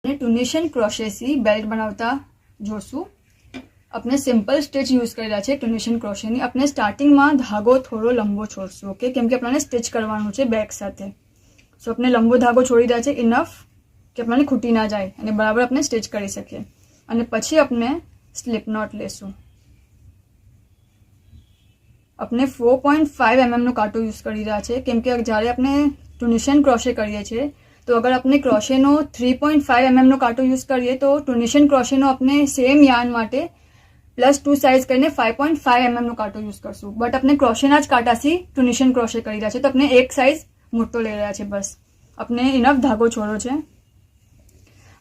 ટુનિશિયન ક્રોશેથી belt બનાવતા જોશું. આપણે સિમ્પલ સ્ટિચ યુઝ કરી રહ્યા છે ટુનિશિયન ક્રોશેની. આપણે સ્ટાર્ટિંગમાં ધાગો થોડો લંબો છોડશું, ઓકે, કેમ કે આપણને સ્ટિચ કરવાનું છે બેક સાથે. સો આપણે લંબો ધાગો છોડી રહ્યા છે ઇનફ કે આપણને ખૂટી ના જાય અને બરાબર આપણે સ્ટિચ કરી શકીએ. અને પછી આપણે સ્લિપ નોટ લેશું. આપણે 4.5 mm કાંટો યુઝ કરી રહ્યા છે, કેમ કે જ્યારે આપણે ટુનિશિયન ક્રોશે કરીએ છીએ તો અગર આપણે ક્રોશેનો 3.5 mm કાંટો યુઝ કરીએ તો ટુનિશિયન ક્રોશેનો આપણે સેમ યાર્ન માટે +2 સાઇઝ કરીને 5.5 mm કાંટો યુઝ કરશું. બટ આપણે ક્રોશેના જ કાંટાથી ટુનિશિયન ક્રોશે કરી રહ્યા છે તો આપણે એક સાઇઝ મોટો લઈ રહ્યા છે. બસ આપણે ઇનફ ધાગો છોડો છે.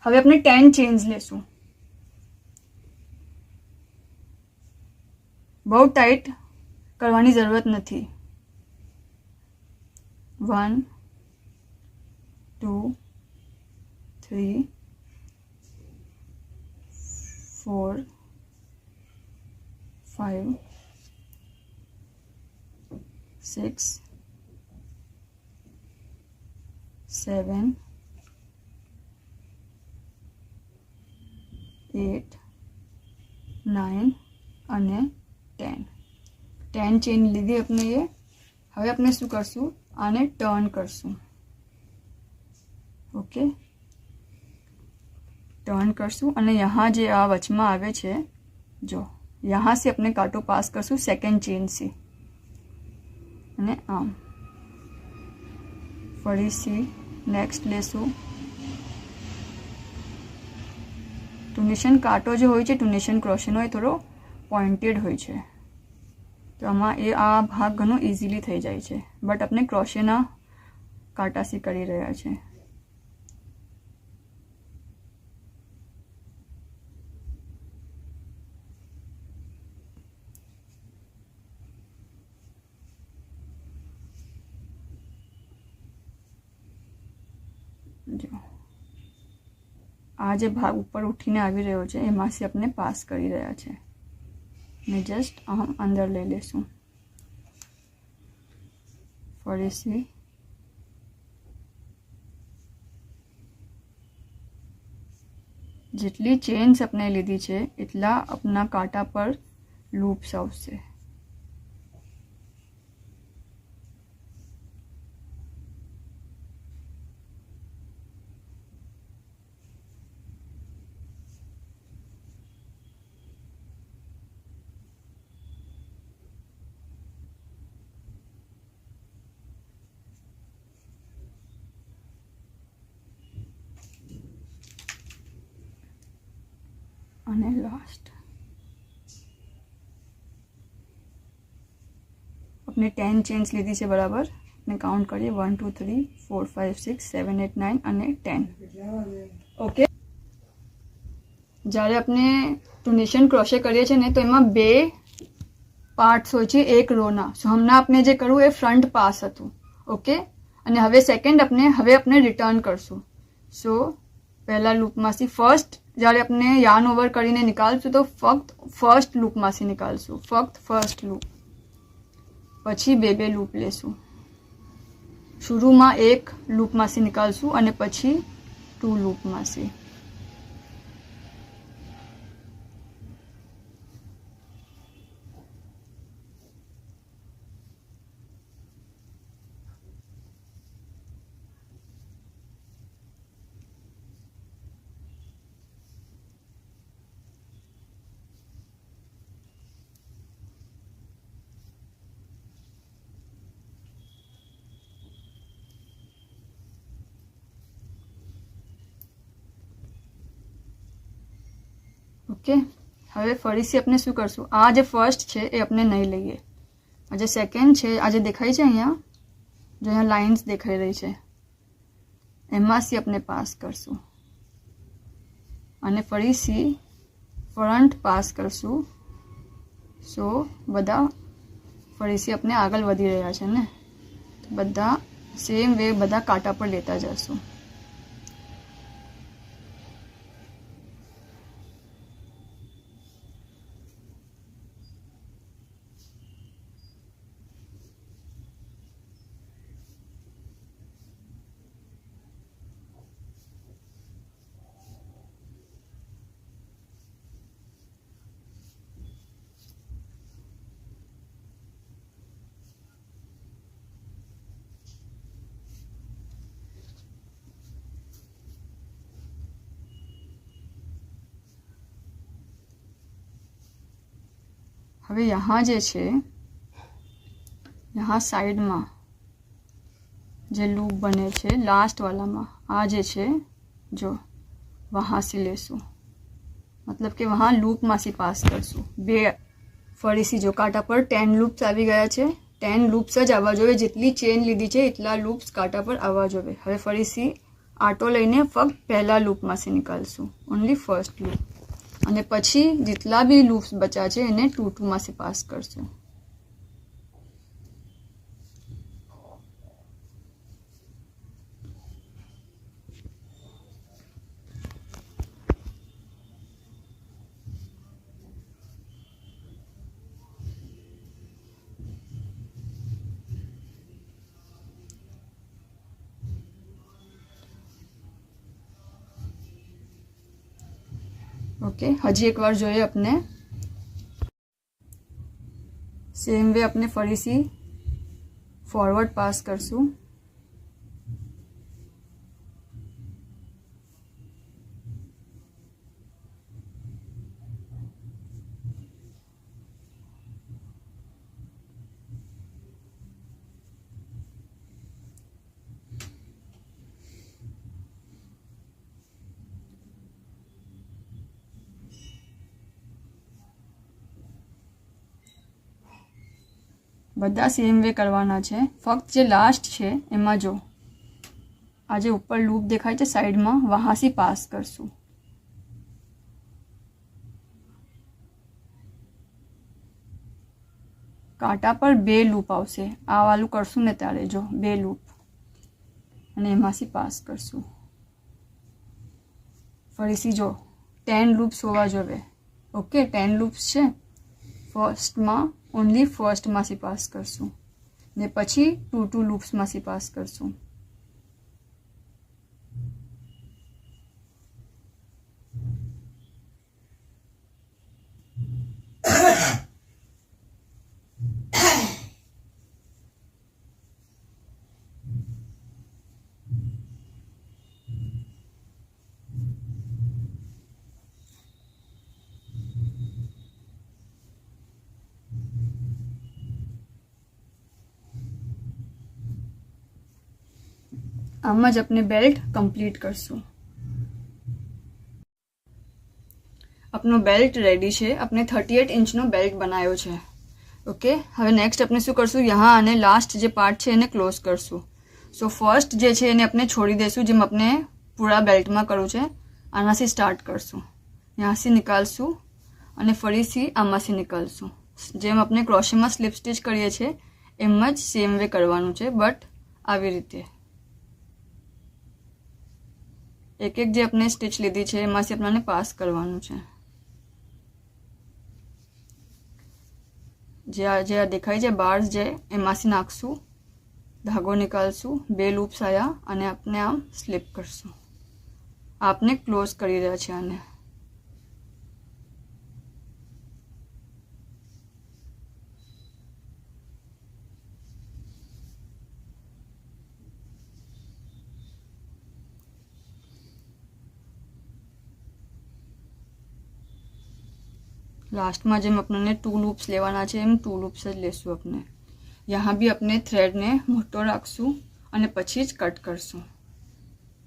હવે આપણે 10 ચેન્સ લેશું. બહુ ટાઈટ કરવાની જરૂરત નથી. 1 2 3 4 5 6 7 8 9 અને 10 ચેન લીધી આપણે એ. હવે આપણે શું કરશું, આને ટર્ન કરશું. ઓકે, टर्न करसूँ અને यहाँ જે આ વચમાં આવે છે જો यहाँ से अपने कांटो पास करसूँ सेकंड चेन से અને આમ ફરીથી નેક્સ્ટ લેશું. ટુનિશિયન કાંટો જે હોય છે ટુનિશિયન ક્રોશેનો એ થોડો પોઇન્ટેડ હોય છે તો આમાં એ આ ભાગ ઘણો ઇઝીલી થઈ જાય છે. બટ આપણે ક્રોશેના કાંટાથી કરી રહ્યા છે. જો આ જે ભાગ ઉપર ઉઠીને આવી રહ્યો છે એમાંથી આપણે પાસ કરી રહ્યા છે ને જસ્ટ આમ અંદર લઈ લેશું. ફરીથી જેટલી ચેન્સ આપણે લીધી છે એટલા આપણા કાંટા પર લૂપ્સ આવશે. અને લાસ્ટ આપણે 10 ચેન્સ લીધી છે બરાબર. આપણે કાઉન્ટ કરીએ 1 2 3 4 5 6 7 8 9 અને 10. ઓકે, જ્યારે આપણે ટુનિશિયન ક્રોશે કરીએ છીએ ને તો એમાં બે પાર્ટ્સ હોય છે એક રોના. સો હમણાં આપણે જે કરવું એ ફ્રન્ટ પાસ હતું. ઓકે, અને હવે સેકન્ડ આપણે રિટર્ન કરશું. સો પહેલા લૂપમાંથી ફર્સ્ટ જ્યારે આપણે યાર્ન ઓવર કરીને નીકાળશું તો ફક્ત ફર્સ્ટ લૂપમાંથી નીકાળશું, ફક્ત ફર્સ્ટ લૂપ. પછી બે લૂપ લેશું. શરૂમાં એક લૂપમાંથી નીકાળશું અને પછી 2 લૂપમાંથી. ઓકે, હવે ફરીથી આપણે શું કરશું, આ જે ફર્સ્ટ છે એ આપણે નહીં લઈએ. આ જે સેકન્ડ છે, આ જે દેખાય છે અહીંયા, જો અહીંયા લાઇન્સ દેખાઈ રહી છે એમાંથી આપણે પાસ કરશું અને ફરીથી ફ્રન્ટ પાસ કરશું. સો બધા ફરીથી આપણે આગળ વધી રહ્યા છે ને, તો બધા સેમ વે બધા કાંટા પર લેતા જશું. હવે यहाँ જે છે यहाँ સાઈડમાં જે લૂપ બને છે લાસ્ટ વાલામાં આ જે છે જો वहाँ से લેશું, મતલબ કે वहाँ લૂપમાંથી પાસ કરશું. બે ફરીથી જો કાંટા પર 10 લૂપ્સ આવી ગયા છે, 10 લૂપ્સ જ આવવા જોઈએ. જેટલી ચેન લીધી છે એટલા લૂપ્સ કાંટા પર આવવા જોઈએ. હવે ફરીથી આટો લઈને ફક્ત પહેલા લૂપમાંથી નીકાળશું, ઓનલી ફર્સ્ટ લૂપ, અને પછી જેટલા બી લૂપ્સ બચ્યા છે એને 2 માંથી પાસ કરશું. ओके, हजी एक बार જોઈએ अपने सेम वे अपने फरीથી फॉरवर्ड पास करશું. બધા સેમ વે કરવાના છે. ફક્ત જે લાસ્ટ છે એમાં જો આ જે ઉપર લૂપ દેખાય છે સાઈડમાં વહાંથી પાસ કરશું. કાંટા પર 2 લૂપ આવશે. આ વાળું કરશું ને ત્યારે જો 2 લૂપ અને એમાંથી પાસ કરશું. ફરીથી જો 10 લૂપ્સ હોવા જોઈએ. ઓકે, 10 લૂપ્સ છે. ફર્સ્ટમાં ઓનલી ફર્સ્ટમાંથી પાસ કરશું ને પછી 2 લૂપ્સમાંથી પાસ કરશું. આમ જ આપણે બેલ્ટ કમ્પ્લીટ કરશું. આપનો બેલ્ટ રેડી છે. આપણે 38 ઇંચનો બેલ્ટ બનાવ્યો છે. ઓકે, હવે નેક્સ્ટ આપણે શું કરશું, यहाँ અને લાસ્ટ જે પાર્ટ છે એને ક્લોઝ કરશું. સો ફર્સ્ટ જે છે એને આપણે છોડી દઈશું, જેમ આપણે પૂરા બેલ્ટમાં કરવું છે. આનાથી સ્ટાર્ટ કરશું, ત્યાંથી નીકાળશું અને ફરીથી આમાંથી નીકાળશું. જેમ આપણે ક્રોશેમાં સ્લીપ સ્ટિચ કરીએ છીએ એમ જ સેમ વે કરવાનું છે, બટ આવી રીતે એક એક જે આપણે સ્ટિચ લીધી છે એમાંથી આપણને પાસ કરવાનું છે. જે દેખાય છે બાર્સ જે એમાંથી નાખશું, ધાગો નીકાળશું, 2 લૂપ્સ આવ્યા અને આપણે આમ સ્લીપ કરશું. આપને ક્લોઝ કરી રહ્યા છે આને. लास्ट में जेम अपने 2 लूप्स लेवाना है एम 2 लूप्स ज लेशुं. अपने यहाँ भी अपने थ्रेड ने मोटो राखशुं અને પછી જ કટ કરશું.